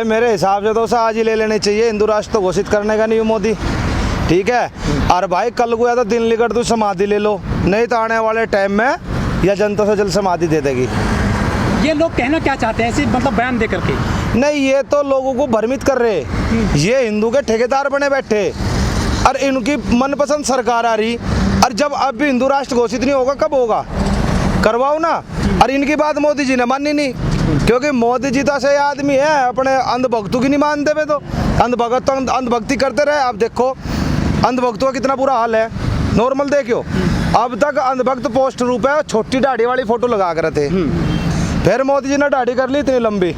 भाई मेरे हिसाब से तो उसे आज ही ले लेने चाहिए, हिंदू राष्ट्र तो घोषित करने का नहीं मोदी, ठीक है। और भाई कल को या तो दिन लिखट तू समाधि ले लो, नहीं तो आने वाले टाइम में या जनता से जल्द समाधि दे देगी। ये लोग कहना क्या चाहते हैं ऐसे मतलब बयान दे करके? नहीं, ये तो लोगों को भ्रमित कर रहे, ये हिंदू के ठेकेदार बने बैठे और इनकी मनपसंद सरकार आ रही। और जब अब भी हिंदू राष्ट्र घोषित नहीं होगा, कब होगा? करवाओ ना। और इनकी बात मोदी जी ने मानी नहीं, क्योंकि मोदी जी तो ऐसे आदमी है अपने अंधभक्तों की नहीं मानते वे, तो अंधभक्त तो अंधभक्ति करते रहे। अब देखो अंधभक्तों का कितना बुरा हाल है, नॉर्मल देखियो। अब तक अंधभक्त पोस्ट रूप है, छोटी दाढ़ी वाली फोटो लगा कर थे, फिर मोदी जी ने दाढ़ी कर ली इतनी लंबी,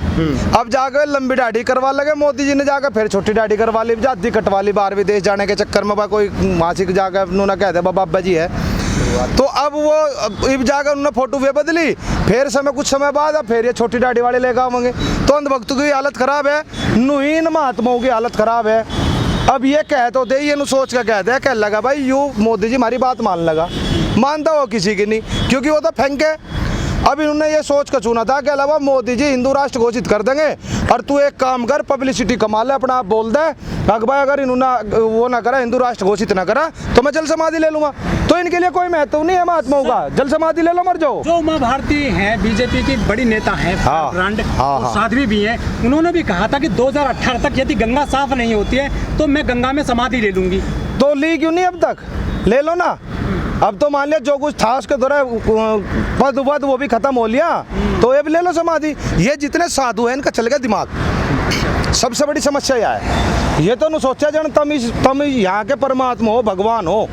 अब जाकर लंबी दाढ़ी करवा लगे मोदी जी ने, जाकर फिर छोटी दाढ़ी करवा ली, जाती कटवा ली, बाहर विदेश जाने के चक्कर में कोई मासिक जाकर उन्होंने कहते बाबा अब्बा जी है। तो अब वो अब जाकर उन्होंने फोटो वे बदली, फिर कुछ समय बाद अब फिर ये छोटी दाढ़ी वाले लेकर आवेंगे। तो अंधभक्तों की हालत खराब है, नुहीन महात्माओं की हालत खराब है। अब ये कह तो दे, ये सोच कर कहते हैं, कह लगा भाई यू मोदी जी हमारी बात मान लगा, मानता हो किसी की नहीं, क्योंकि वो तो फेंके। अब इन्होंने ये सोच कर चुना था कि अलावा मोदी जी हिंदू राष्ट्र घोषित कर देंगे और तू एक काम कर, पब्लिसिटी कमा ले, अपना आप बोल दे भाई अगर इन्होंने वो ना करा, हिंदू राष्ट्र घोषित ना करा तो मैं जल समाधि ले लूंगा। तो इनके लिए कोई महत्व नहीं है महात्माओं का, जल समाधि ले लो, मर जाओ। जो उमा भारती हैं, बीजेपी की बड़ी नेता हैं, ब्रांड साध्वी भी हैं, उन्होंने भी कहा था कि 2018 तक यदि गंगा साफ नहीं होती है तो मैं गंगा में समाधि ले लूंगी। तो ली क्यों नहीं अब तक? ले लो ना। अब तो मान लिया जो कुछ था उसके दौरान पद वद वो भी खत्म हो लिया, तो ये भी ले लो समाधि। ये जितने साधु हैं इनका चल गया दिमाग। सबसे बड़ी समस्या यह है, ये तो न सोचा जन तम यहाँ के परमात्मा हो, भगवान हो,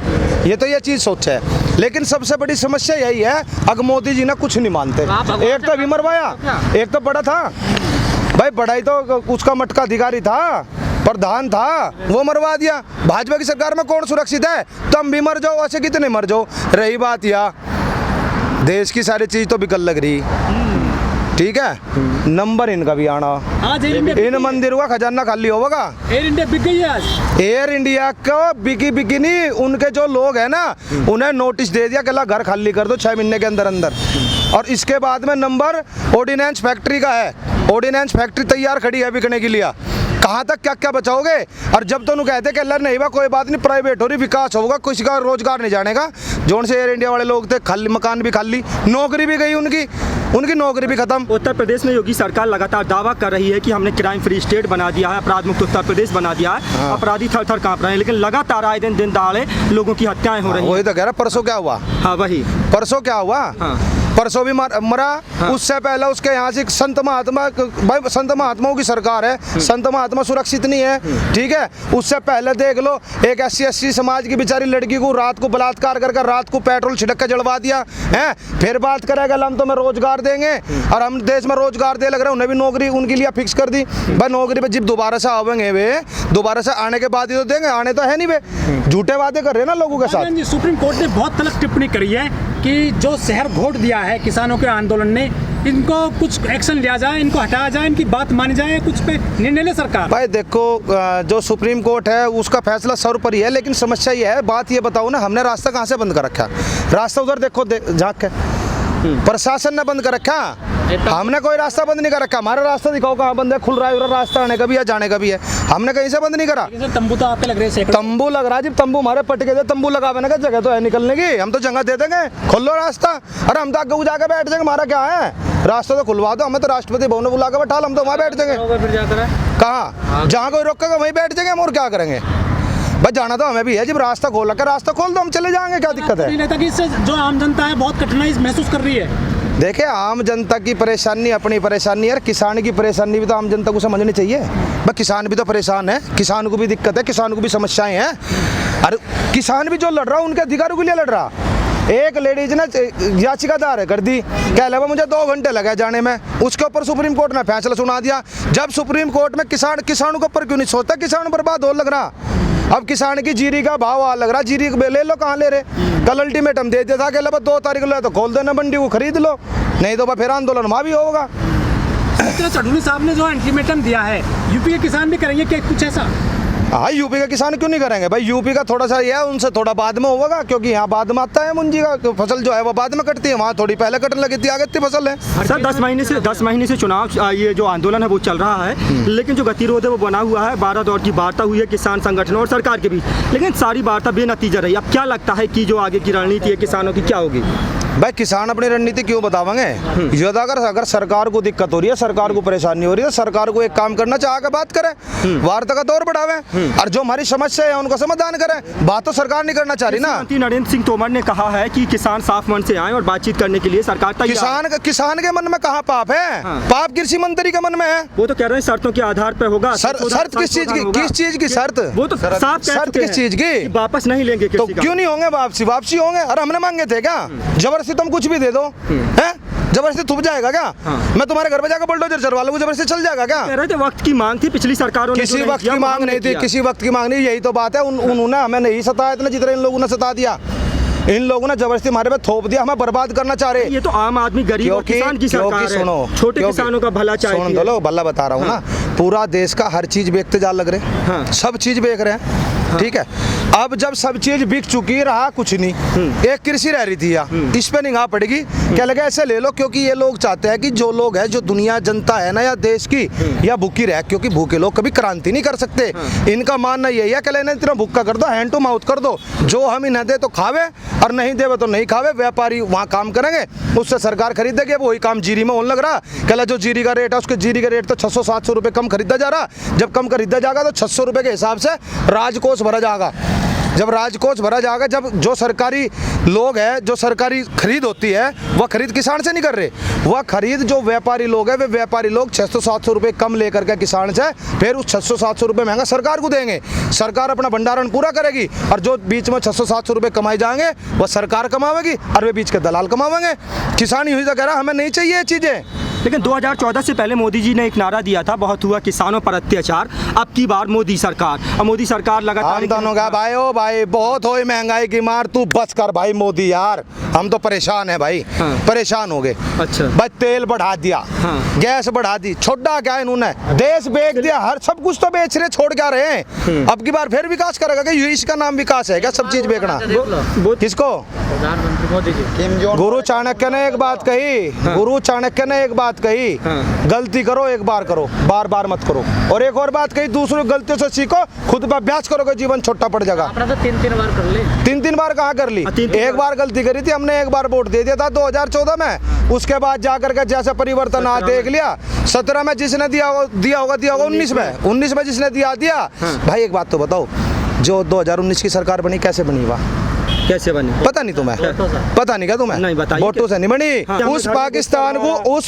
ये तो ये चीज़ सोचा है। लेकिन सबसे बड़ी समस्या यही है, अगर मोदी जी ना कुछ नहीं मानते। एक तो भी मरवाया, एक तो बड़ा था भाई, बड़ा ही तो उसका मटका अधिकारी था, प्रधान था, वो मरवा दिया। भाजपा की सरकार में कौन सुरक्षित है? तुम भी मर जाओ, ऐसे कितने मर जाओ। रही बात या देश की सारी चीज तो बिकल लग रही, ठीक है, नंबर इनका भी आना, इन मंदिरों का खजाना खाली होगा। एयर इंडिया बिक गई है आज। एयर इंडिया को बिकी नहीं, उनके जो लोग हैं ना उन्हें नोटिस दे दिया कि घर खाली कर दो 6 महीने के अंदर अंदर। और इसके बाद में नंबर ऑर्डिनेंस फैक्ट्री का है, ऑर्डिनेंस फैक्ट्री तैयार खड़ी है बिकने के लिए। कहाँ तक क्या क्या बचाओगे? और जब तो कहते कि अल्लाह नहीं बा कोई बात नहीं, प्राइवेट हो रही, विकास होगा, किसी का रोजगार नहीं जानेगा। जोन से एयर इंडिया वाले लोग थे, खाली मकान भी खाली, नौकरी भी गई उनकी नौकरी भी खत्म। उत्तर प्रदेश में योगी सरकार लगातार दावा कर रही है कि हमने क्राइम फ्री स्टेट बना दिया है, अपराध मुक्त उत्तर प्रदेश बना दिया है। हाँ। अपराधी थर थर कांप रहे हैं, लेकिन लगातार आए दिन दहाड़े लोगों की हत्याएं हो रही हैं। वही तो कह रहा, परसों क्या हुआ? हाँ वही परसों क्या हुआ? हाँ। परसों भी मरा। हाँ। उससे पहले उसके यहाँ से संत महात्माओं की सरकार है, संत महात्मा सुरक्षित नहीं है, ठीक है। उससे पहले देख लो, एक SC समाज की बेचारी लड़की को रात को बलात्कार कर रात को पेट्रोल छिड़क कर जलवा दिया है। फिर बात करेगा हम तुम्हें रोजगार देंगे, और हम देश में रोजगार दे लग रहे हैं, उन्हें भी नौकरी उनके लिए फिक्स कर दी भाई। नौकरी पे जब दोबारा से आवेंगे वे, दोबारा से आने के बाद ही तो देंगे, आने तो है नहीं वे, झूठे वादे कर रहे हैं ना लोगों के साथ। सुप्रीम कोर्ट ने बहुत तलख टिप्पणी करी है कि जो शहर घोट दिया है किसानों के आंदोलन ने, इनको कुछ एक्शन लिया जाए, इनको हटाया जाए, इनकी बात मानी जाए, कुछ पे निर्णय ले सरकार। भाई देखो, जो सुप्रीम कोर्ट है उसका फैसला सर पर ही है, लेकिन समस्या ये है, बात ये बताओ ना, हमने रास्ता कहाँ से बंद कर रखा? रास्ता उधर देखो, झाँक के प्रशासन ने बंद कर रखा, हमने कोई रास्ता बंद नहीं कर रखा। हमारा रास्ता दिखाओ कहाँ बंद है, खुल रहा है उधर, रास्ता आने का भी है जाने का भी है, हमने कहीं से बंद नहीं करा। तंबू तो आपके लग रहे हैं, तंबू लग रहा है जी, तंबू हमारे पटके दे, तंबू लगाने का जगह तो है निकलने की, हम तो जगह दे देंगे, खोल लो रास्ता। अरे हम तो आगे जाकर बैठ जाएंगे, हमारा क्या है, रास्ता तो खुलवा दो, हमें तो राष्ट्रपति भवन में बुला कर बैठा, हम तो वहाँ बैठ जाएंगे। कहाँ जहाँ कोई रोकेगा वहीं बैठ जाएंगे हम, और क्या करेंगे भाई? जाना तो हमें भी है, जब रास्ता खोल रखा, रास्ता खोल दो, हम चले जाएंगे, क्या दिक्कत है? इससे जो आम जनता है बहुत कठिनाई महसूस कर रही है। देखिए, आम जनता की परेशानी अपनी परेशानी है, किसान की परेशानी भी तो आम जनता को समझनी चाहिए। भाई किसान भी तो परेशान है, किसान को भी दिक्कत है, किसान को भी समस्याएं हैं। और किसान भी जो लड़ रहा है उनके अधिकारों के लिए लड़ रहा। एक लेडीज ने याचिका दायर कर दी, कह लगा मुझे 2 घंटे लगे जाने में, उसके ऊपर सुप्रीम कोर्ट ने फैसला सुना दिया। जब सुप्रीम कोर्ट में किसानों के ऊपर क्यों नहीं सोचता? किसान बर्बाद हो लग रहा। अब किसान की जीरी का भाव आ लग रहा, जीरी ले लो, कहाँ ले रहे? कल अल्टीमेटम दे दिया था कि 2 तारीख लो तो खोल देना मंडी को, खरीद लो, नहीं तो फिर आंदोलन वहाँ भी होगा। चढ़ूनी साहब ने जो अल्टीमेटम दिया है, यूपी के किसान भी करेंगे क्या कुछ ऐसा? हाँ, यूपी का किसान क्यों नहीं करेंगे भाई? यूपी का थोड़ा सा ये है, उनसे थोड़ा बाद में होगा, क्योंकि यहाँ बाद में आता है मुंजी का फसल जो है वो बाद में कटती है, वहाँ थोड़ी पहले कटने लगी थी, आगे इतनी फसल है। सर 10 महीने से चुनाव ये जो आंदोलन है वो चल रहा है, लेकिन जो गतिरोध है वो बना हुआ है। 12 दौर की वार्ता हुई है किसान संगठनों और सरकार के बीच, लेकिन सारी वार्ता बेनतीजा रही। अब क्या लगता है कि जो आगे की रणनीति है किसानों की क्या होगी? भाई किसान अपनी रणनीति क्यों बतावेंगे? ये तो अगर सरकार को दिक्कत हो रही है, सरकार को परेशानी हो रही है, सरकार को एक काम करना चाहिए, आके बात करें, वार्ता का दौर बढ़ावे और जो हमारी समस्या है उनको समाधान करें। बात तो सरकार नहीं करना चाह रही ना। मंत्री नरेंद्र सिंह तोमर ने कहा है कि किसान साफ मन से आए और बातचीत करने के लिए सरकार तैयार है। किसान के मन में कहाँ पाप है? पाप कृषि मंत्री के मन में है। वो तो कह रहे हैं शर्तों के आधार पर होगा। शर्त किस चीज की शर्त? वो तो साफ शर्त किस चीज की? वापस नहीं लेंगे। तो क्यों नहीं होंगे वापसी होंगे? अरे हमने मांगे थे क्या? जबरदस्ती तुम कुछ भी दे दो हैं? जबरदस्ती थुप जाएगा क्या? मैं तुम्हारे घर पे जाकर बुलडोजर चलवा लूंगा, जबरदस्ती चल जाएगा क्या? कह रहे थे वक्त की मांग थी, पिछली सरकारों ने किसी वक्त की मांग नहीं थी, किसी वक्त की मांग नहीं। यही तो बात है, उन्होंने हमें नहीं सताया इतना जितना इन लोगों ने सता दिया। इन लोगों ने जबरदस्ती हमारे पे थोप दिया, हमें बर्बाद करना चाह रहे। ये तो आम आदमी गरीब और किसान की सरकार है। सुनो, छोटे किसानों का भला चाहिए। सुन दो, भला बता रहा हूँ ना, पूरा देश का हर चीज बेचते जा लग रहे, सब चीज बेच रहे हैं, ठीक है। अब जब सब चीज बिक चुकी, रहा कुछ नहीं, एक कृषि रह रही थी, या इस पे निगाह पड़ेगी क्या? लगे ऐसे ले लो, क्योंकि ये लोग चाहते हैं कि जो लोग है, जो दुनिया जनता है ना या देश की, या भूखी रहे, क्योंकि भूखे लोग कभी क्रांति नहीं कर सकते। इनका मानना यही है कि लेना इतना भूखा कर दो, हैंड टू माउथ कर दो, जो हम इन्हें दे तो खावे और नहीं देवे तो नहीं खावे। व्यापारी वहाँ काम करेंगे, उससे सरकार खरीदेगी। वही काम जीरी में होने लग रहा, कहला जो जीरी का रेट है, उसके जीरी का रेट तो 600-700 रुपये कम खरीदा जा रहा। जब कम खरीदा जाएगा तो 600 रुपये के हिसाब से राजकोष भरा जाएगा। जब राजकोष भरा जाएगा, जब जो सरकारी लोग हैं, जो सरकारी खरीद होती है, वह खरीद किसान से नहीं कर रहे, वह खरीद जो व्यापारी लोग हैं, वे व्यापारी लोग 600-700 रुपये कम लेकर के किसान से फिर उस 600-700 रुपये महंगा सरकार को देंगे। सरकार अपना भंडारण पूरा करेगी और जो बीच में 600-700 रुपये कमाए जाएंगे वह सरकार कमावेगी और वे बीच के दलाल कमावेंगे। किसान यूँ ही कह रहा हमें नहीं चाहिए ये चीज़ें। लेकिन 2014 से पहले मोदी जी ने एक नारा दिया था, बहुत हुआ किसानों पर अत्याचार, अब की बार मोदी सरकार। अब मोदी सरकार लगातार हम दोनों का भाई, ओ भाई बहुत हो महंगाई की मार, तू बस कर भाई मोदी यार, हम तो परेशान है भाई। परेशान हो गए। अच्छा भाई तेल बढ़ा दिया, गैस बढ़ा दी, छोड़ा क्या इन्होंने, देश बेच दिया, हर सब कुछ तो बेच रहे, छोड़ क्या रहे हैं। अब की बार फिर विकास करेगा क्या? इसका नाम विकास है क्या? सब चीज बेचना किसको? गुरु चाणक्य ने एक बात कही, गुरु चाणक्य ने एक बात कही, गलती करो एक बार करो, बार बार मत करो। और एक और बात कही, दूसरों गलतियों से सीखो, खुद पर अभ्यास करोगे, जीवन छोटा पड़ जाएगा। 3 बार कहाँ कर ली? एक बार गलती करी थी हमने, एक बार वोट दे दिया था 2014 में, उसके बाद जाकर के जैसे परिवर्तन आ देख लिया। 17 में जिसने दिया होगा 19 में जिसने दिया। भाई एक बात तो बताओ, जो 2019 की सरकार बनी कैसे बनी? वाह कैसे बनी? पता नहीं तुम्हें? पता नहीं क्या तुम्हें? नहीं बताइए। वोटों से नहीं बनी। उस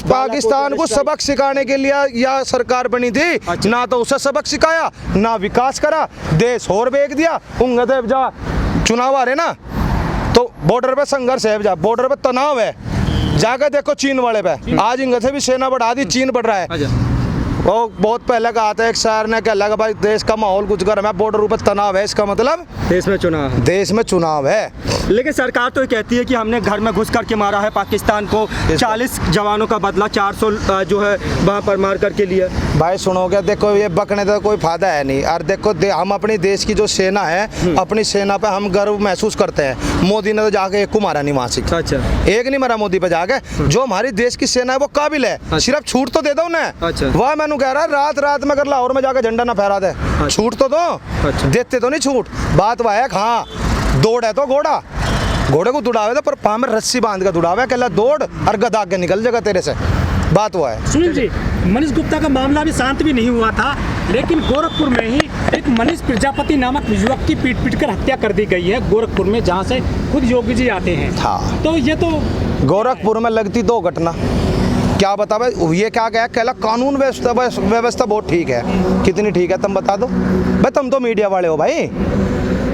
पाकिस्तान को सबक सिखाने के लिए यह सरकार बनी थी। अच्छा। ना तो उसे सबक सिखाया, ना विकास करा, देश और बेच दिया। उंगदेव जा चुनाव आ रहे ना, तो बॉर्डर पे संघर्ष है, जा बॉर्डर पे तनाव है, जाकर देखो चीन वाले पे, आज इंग से भी सेना बढ़ा दी, चीन बढ़ रहा है। वो बहुत पहले कहा था एक शायर ने, क्या लगा भाई देश का माहौल कुछ गर्म है, बॉर्डर ऊपर तनाव है, इसका मतलब देश में चुनाव है। लेकिन सरकार तो ये कहती है कि हमने घर में घुस करके मारा है पाकिस्तान को, 40 जवानों का बदला 400 जो है वहाँ पर मार करके लिया। भाई सुनोगे, देखो ये बकने का कोई फायदा है नहीं। और देखो हम अपनी देश की जो सेना है, अपनी सेना पे हम गर्व महसूस करते हैं। मोदी ने तो जाके एक को मारा नहीं वहाँ से, अच्छा एक नहीं मारा मोदी पे जाके। जो हमारी देश की सेना है वो काबिल है, सिर्फ छूट तो दे दो उन्हें। अच्छा वह मैंने कह रहा रात में अगर लाहौर में जाकर झंडा ना फहरा दे, छूट तो दो। अच्छा। देते तो नहीं छूट। बात वह है, हाँ दौड़ है तो घोड़े को दुड़ावे तो, पर पाँव में रस्सी बांध कर दुड़ावे, कहला दौड़ और गदा के निकल जाएगा तेरे से। बात हुआ है। सुनील जी, मनीष गुप्ता का मामला भी शांत भी नहीं हुआ था, लेकिन गोरखपुर में ही एक मनीष प्रजापति नामक युवक की पीट कर हत्या कर दी गई है गोरखपुर में, जहाँ से खुद योगी जी आते हैं। हाँ। तो ये तो गोरखपुर में लगती 2 घटना, क्या बता भाई ये क्या गया? कहला कानून व्यवस्था बहुत ठीक है। कितनी ठीक है तुम बता दो भाई, तुम तो मीडिया वाले हो भाई,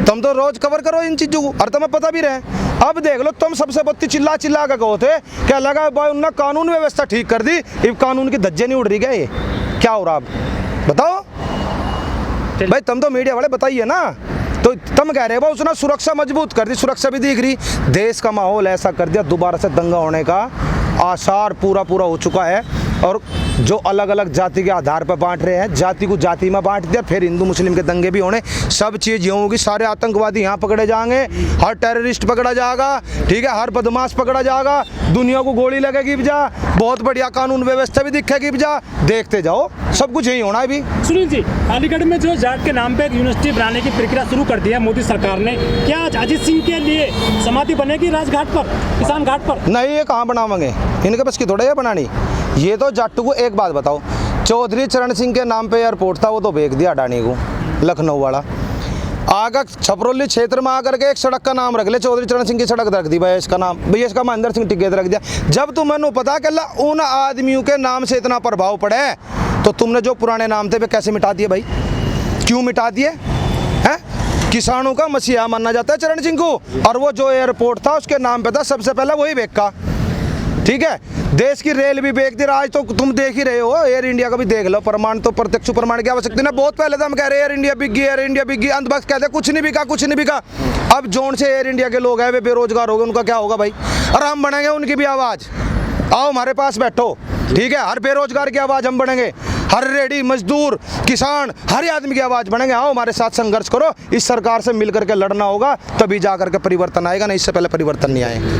तुम तो रोज कवर करो इन चीजों को और तुम्हें पता भी रहे। अब देख लो, तुम सबसे बत्ती चिल्ला के कहो थे, क्या लगा भाई उन्होंने कानून व्यवस्था ठीक कर दी, अब कानून की धज्जे नहीं उड़ रही क्या? ये क्या हो रहा अब बताओ भाई, तुम तो मीडिया वाले बताइए ना। तो तुम कह रहे हो उसने सुरक्षा मजबूत कर दी, सुरक्षा भी दिख रही, देश का माहौल ऐसा कर दिया, दोबारा से दंगा होने का आसार पूरा हो चुका है। और जो अलग अलग जाति के आधार पर बांट रहे हैं, जाति को जाति में बांट दिया, फिर हिंदू मुस्लिम के दंगे भी होने, सब चीज़ ये होगी, सारे आतंकवादी यहाँ पकड़े जाएंगे, हर टेररिस्ट पकड़ा जाएगा, ठीक है, हर बदमाश पकड़ा जाएगा, दुनिया को गोली लगेगी भी जा, बहुत बढ़िया कानून व्यवस्था भी दिखेगी भी जा, देखते जाओ, सब कुछ यही होना है भी। सुनील जी, अलीगढ़ में जो जाट के नाम पे एक यूनिवर्सिटी बनाने की प्रक्रिया शुरू कर दी है मोदी सरकार ने, क्या अजीत सिंह के लिए समाधि बनेगी राजघाट पर, किसान घाट पर? नहीं, ये कहाँ बनावेंगे, इनके बस की थोड़ा ये बनानी। ये तो जाट्टू को एक बात बताओ, चौधरी चरण सिंह के नाम पे एयरपोर्ट था, वो तो बेच दिया अडानी को, लखनऊ वाला। आगे छपरौली क्षेत्र में आकर के एक सड़क का नाम रख ले, चौधरी चरण सिंह की सड़क रख दी, भैया इसका नाम, भैया इसका महेंद्र सिंह टिकैत रख दिया। जब तुम्हें पता कि उन आदमियों के नाम से इतना प्रभाव पड़े, तो तुमने जो पुराने नाम थे वे कैसे मिटा दिए भाई, क्यों मिटा दिए हैं? किसानों का मसीहा माना जाता है चरण सिंह को, और वो जो एयरपोर्ट था उसके नाम पे था, सबसे पहले वही बेचा, ठीक है। देश की रेल भी बेच दी, आज तो तुम देख ही रहे हो, एयर इंडिया का भी देख लो, प्रमाण तो प्रत्यक्ष प्रमाण की आवश्यकता ना, बहुत पहले तो हम कह रहे एयर इंडिया बिक गई, एयर इंडिया बिक गई, अंत वक्त कहते कुछ नहीं बिका, कुछ नहीं बिका। अब जोन से एयर इंडिया के लोग हैं वे बेरोजगार हो गए, उनका क्या होगा भाई? और हम बनेंगे उनकी भी आवाज़, आओ हमारे पास बैठो, ठीक है, हर बेरोजगार की आवाज़ हम बनेंगे, हर रेडी मजदूर किसान हर आदमी की आवाज़ बनेंगे, आओ हमारे साथ संघर्ष करो, इस सरकार से मिल करके लड़ना होगा, तभी जा करके परिवर्तन आएगा, नहीं इससे पहले परिवर्तन नहीं आएगा।